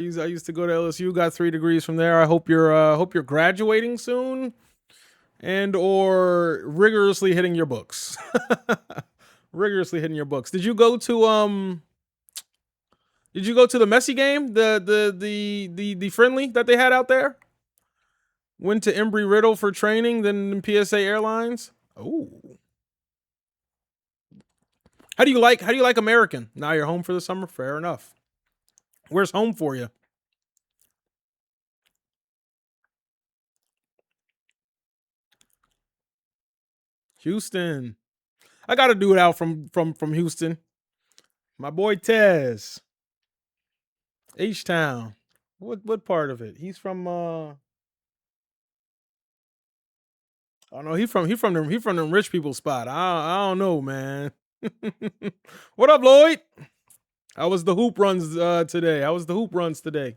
I used to go to LSU, got 3 degrees from there. I hope you're graduating soon and or rigorously hitting your books. Rigorously hitting your books. Did you go to the Messi game? The friendly that they had out there? Went to Embry-Riddle for training, then PSA Airlines. Oh. How do you like American? Now you're home for the summer? Fair enough. Where's home for you? Houston. I got to do it out from Houston. My boy Tez. H-Town. What part of it? He's from I don't know. He from them rich people spot. I don't know, man. What up, Lloyd? How was the hoop runs today? How was the hoop runs today?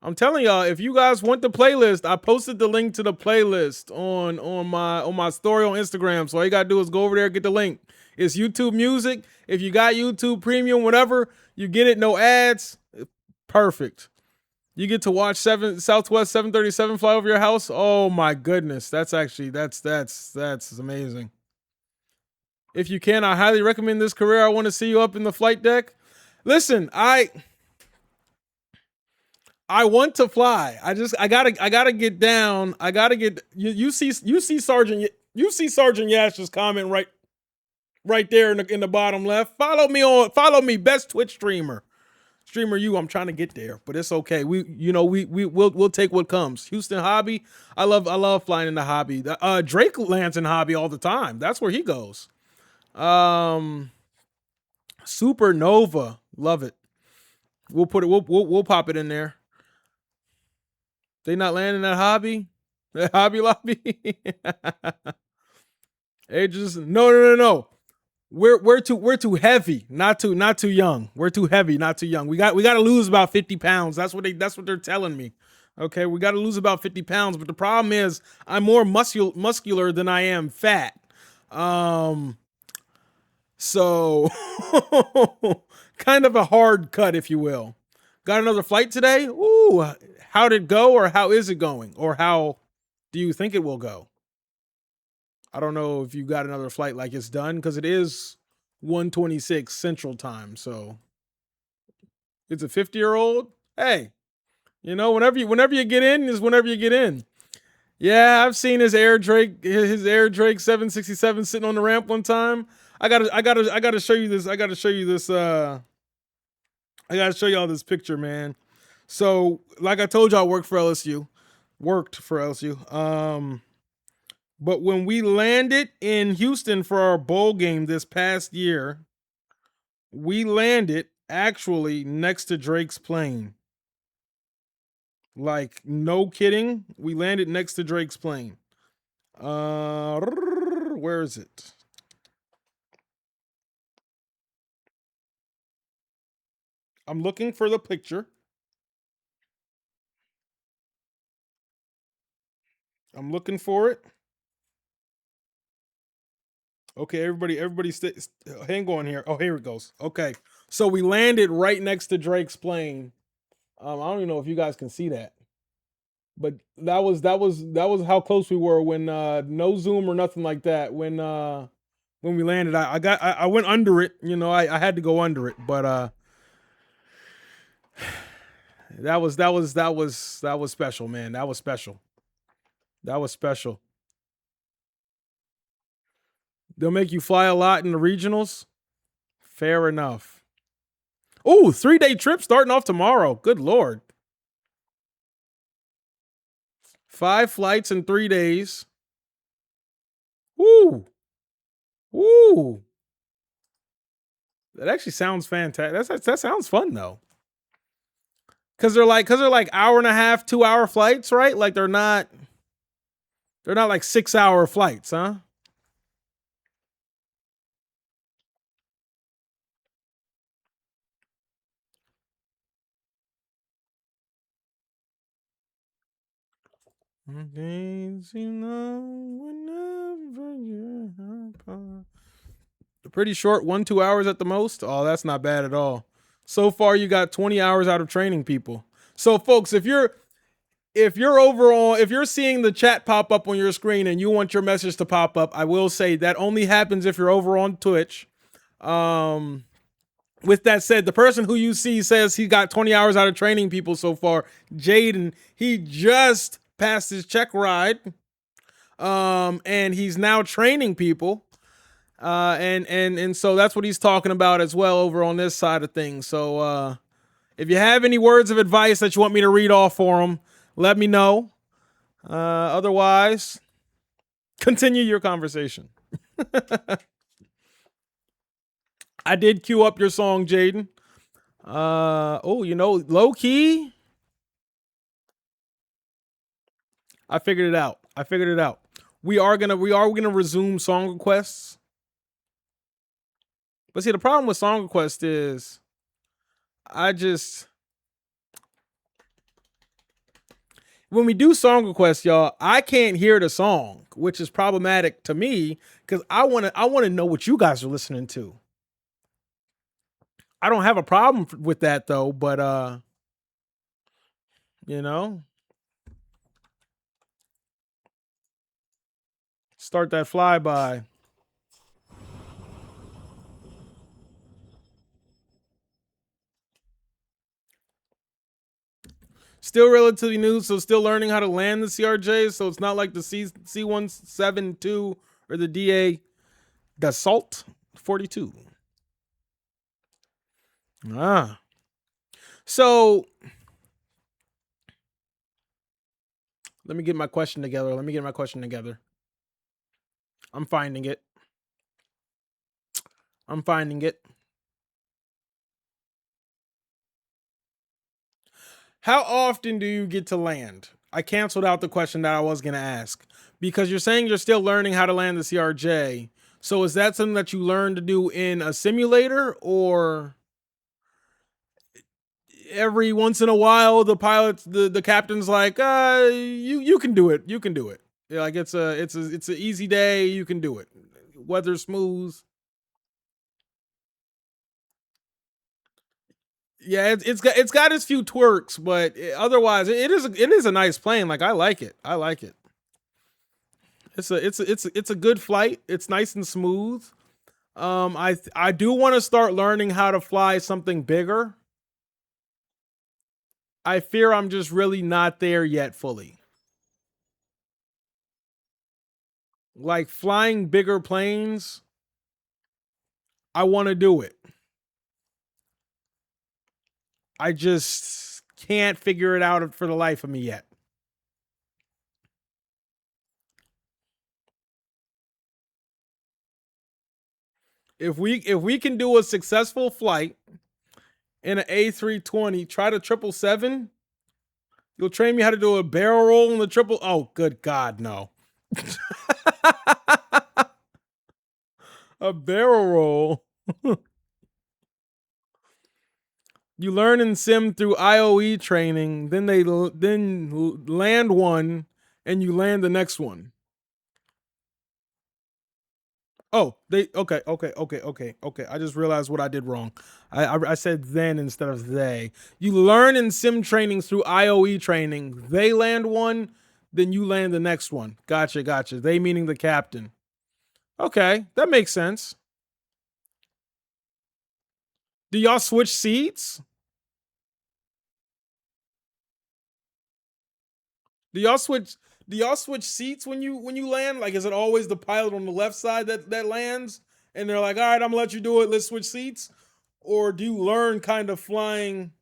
I'm telling y'all, if you guys want the playlist, I posted the link to the playlist on my story on Instagram. So all you gotta do is go over there and get the link. It's YouTube Music. If you got YouTube Premium, whatever, you get it, no ads. Perfect. You get to watch Southwest 737 fly over your house. Oh my goodness, that's amazing. If you can, I highly recommend this career. I want to see you up in the flight deck. Listen, I want to fly. I gotta get down. I gotta get. You see Sergeant Yash's comment right there in the bottom left. Follow me, best Twitch streamer. I'm trying to get there, but it's okay. We'll take what comes. Houston Hobby. I love flying in the Hobby. Drake lands in Hobby all the time. That's where he goes. Supernova. Love it. We'll pop it in there. They not landing that Hobby? That Hobby Lobby? Ages? No. We're too heavy, not too young. We're too heavy, not too young. We got to lose about 50 pounds. That's what they're telling me. Okay, we got to lose about 50 pounds. But the problem is, I'm more muscular than I am fat. So kind of a hard cut, if you will. Got another flight today? Ooh, how'd it go, or how is it going, or how do you think it will go? I don't know if you got another flight like it's done, because it is 1:26 Central Time, so it's a 50-year-old. Hey, whenever you get in is whenever you get in. Yeah, I've seen his Air Drake 767 sitting on the ramp one time. I gotta show you this. I gotta show y'all this picture, man. So, like I told y'all, I worked for LSU. But when we landed in Houston for our bowl game this past year, we landed actually next to Drake's plane. Like, no kidding. We landed next to Drake's plane. Where is it? I'm looking for the picture. I'm looking for it. Okay, everybody hang on here. Oh, here it goes. Okay. So we landed right next to Drake's plane. I don't even know if you guys can see that. But that was how close we were when no zoom or nothing like that. When we landed, I went under it, I had to go under it, but that was special, man. That was special. They'll make you fly a lot in the regionals. Fair enough. Oh, 3-day trip starting off tomorrow. Good Lord. 5 flights in 3 days. Woo. That actually sounds fantastic. That sounds fun though. Cause they're like hour and a half, 2-hour flights, right? Like they're not like 6-hour flights, huh? Pretty short, 1-2 hours at the most. Oh, that's not bad at all. So far, you got 20 hours out of training people. So, folks, if you're seeing the chat pop up on your screen and you want your message to pop up, I will say that only happens if you're over on Twitch. Um, with that said, the person who you see says he got 20 hours out of training people so far. Jaden, he just passed his check ride. And he's now training people. And so that's what he's talking about as well over on this side of things. So if you have any words of advice that you want me to read off for him, let me know. Otherwise, continue your conversation. I did queue up your song, Jaden. Low key. I figured it out. We are gonna resume song requests. But see, the problem with song requests is when we do song requests, y'all, I can't hear the song, which is problematic to me because I wanna know what you guys are listening to. I don't have a problem with that though, but you know, start that flyby. Still relatively new, so still learning how to land the CRJ. So it's not like the C172 or the DA Dassault 42. So let me get my question together. I'm finding it. How often do you get to land? I canceled out the question that I was going to ask because you're saying you're still learning how to land the CRJ. So is that something that you learn to do in a simulator, or every once in a while the captain's like, you can do it. Yeah, like it's an easy day, you can do it. Weather smooth. Yeah, it's got its few twerks, but otherwise it is a nice plane. Like I like it. It's a good flight. It's nice and smooth. I do want to start learning how to fly something bigger. I fear I'm just really not there yet fully. Like flying bigger planes, I want to do it. I just can't figure it out for the life of me yet. If we can do a successful flight in an A320, try the 777. You'll train me how to do a barrel roll in the triple. Oh, good God, no. A barrel roll. You learn in sim through IOE training, then land one, and you land the next one. Oh, okay. I just realized what I did wrong. I said then instead of they. You learn in sim training through IOE training. They land one, then you land the next one. Gotcha. They meaning the captain. Okay, that makes sense. Do y'all switch seats? Do y'all switch seats when you land? Like, is it always the pilot on the left side that lands? And they're like, all right, I'm gonna let you do it. Let's switch seats. Or do you learn kind of flying?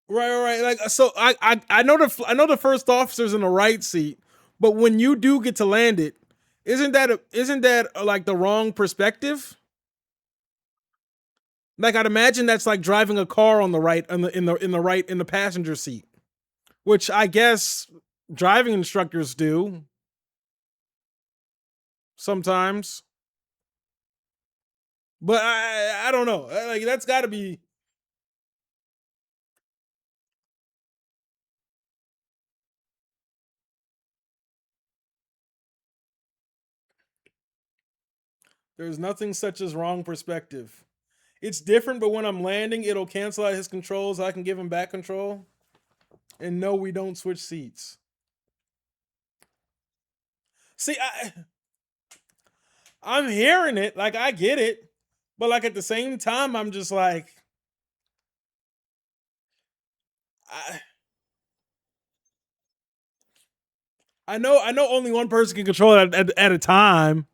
Right. Like, so I know the first officer's in the right seat, but when you do get to land it, isn't that like the wrong perspective? Like, I'd imagine that's like driving a car on the right in the passenger seat, which I guess driving instructors do sometimes. But I don't know. Like, that's got to be. There's nothing such as wrong perspective. It's different, but when I'm landing, it'll cancel out his controls. I can give him back control. And no, we don't switch seats. See, I'm hearing it. Like, I get it. But, like, at the same time, I'm just like, I know only one person can control it at a time.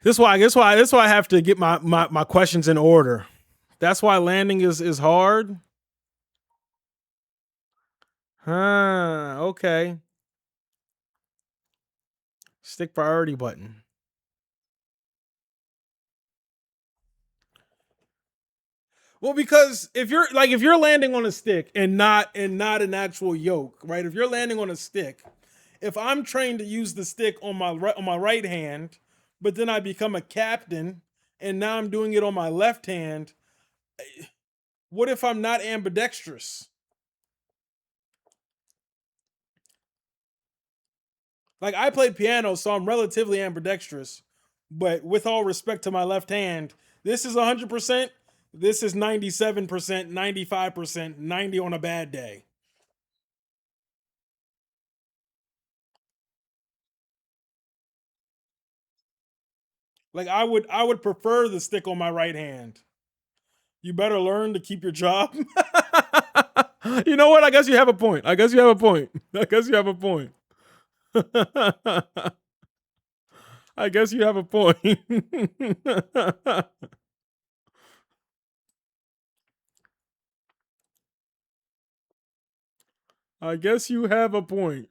That's why I have to get my questions in order. That's why landing is hard. Huh, okay. Stick priority button. Well, because if you're landing on a stick and not an actual yoke, right? If you're landing on a stick, if I'm trained to use the stick on my right hand, but then I become a captain and now I'm doing it on my left hand, what if I'm not ambidextrous? Like, I played piano, so I'm relatively ambidextrous, but with all respect to my left hand, this is 100%, this is 97%, 95%, 90 on a bad day. Like, I would prefer the stick on my right hand. You better learn to keep your job. You know what? I guess you have a point. I guess you have a point. I guess you have a point. I guess you have a point. I guess you have a point.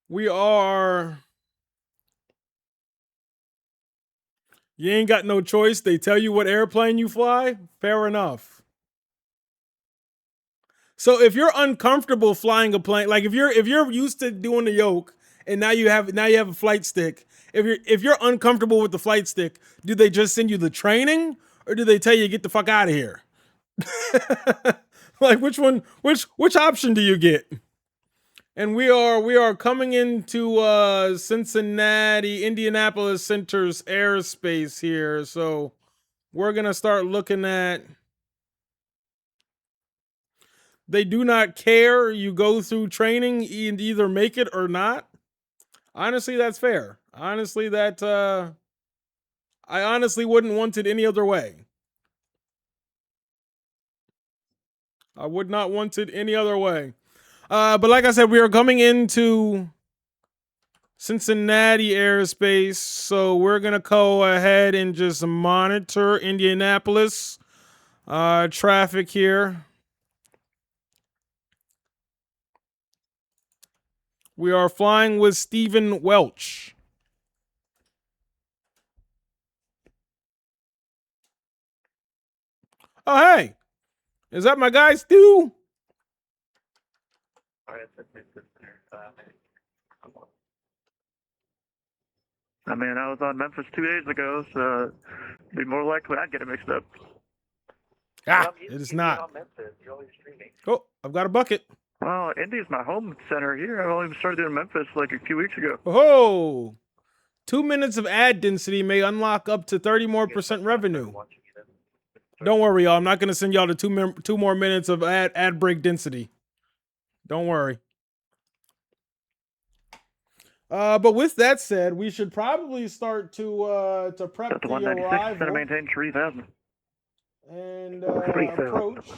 We are. You ain't got no choice. They tell you what airplane you fly. Fair enough. So if you're uncomfortable flying a plane, like if you're used to doing the yoke and now you have a flight stick, if you're uncomfortable with the flight stick, do they just send you the training or do they tell you get the fuck out of here? Like, which option do you get? And we are coming into Cincinnati, Indianapolis Center's airspace here. So we're gonna start looking at. They do not care. You go through training and either make it or not. Honestly, that's fair. Honestly, I honestly wouldn't want it any other way. I would not want it any other way. But like I said, we are coming into Cincinnati airspace, so we're gonna go ahead and just monitor Indianapolis traffic here. We are flying with Stephen Welch. Oh, hey, is that my guy Stu? I mean, I was on Memphis 2 days ago, so it'd be more likely I'd get it mixed up. Ah, it is not. Oh, I've got a bucket. Well, Indy's my home center here. I only started doing Memphis like a few weeks ago. Oh, 2 minutes of ad density may unlock up to 30% more revenue. Don't worry, y'all. I'm not going to send y'all to two more minutes of ad break density. Don't worry. But with that said, we should probably start to prep That's the 196 arrival maintain 3,000. and approach.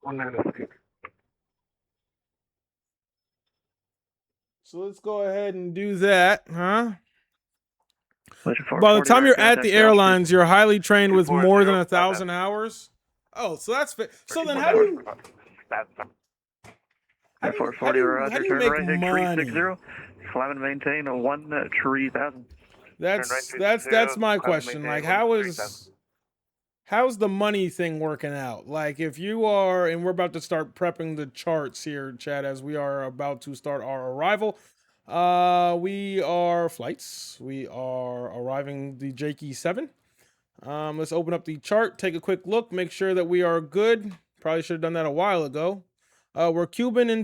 196. So let's go ahead and do that, huh? By the time you're at the airlines, you're highly trained with more than 1,000 hours. Oh, so that's fit. So then how do you? How do you make money? Climb and maintain a 1,000. That's my question. Like, how's the money thing working out? Like, if you are, and we're about to start prepping the charts here, Chad, as we are about to start our arrival. We are flights. We are arriving the JK7. Let's open up the chart, take a quick look, make sure that we are good. Probably should have done that a while ago. We're Cuban in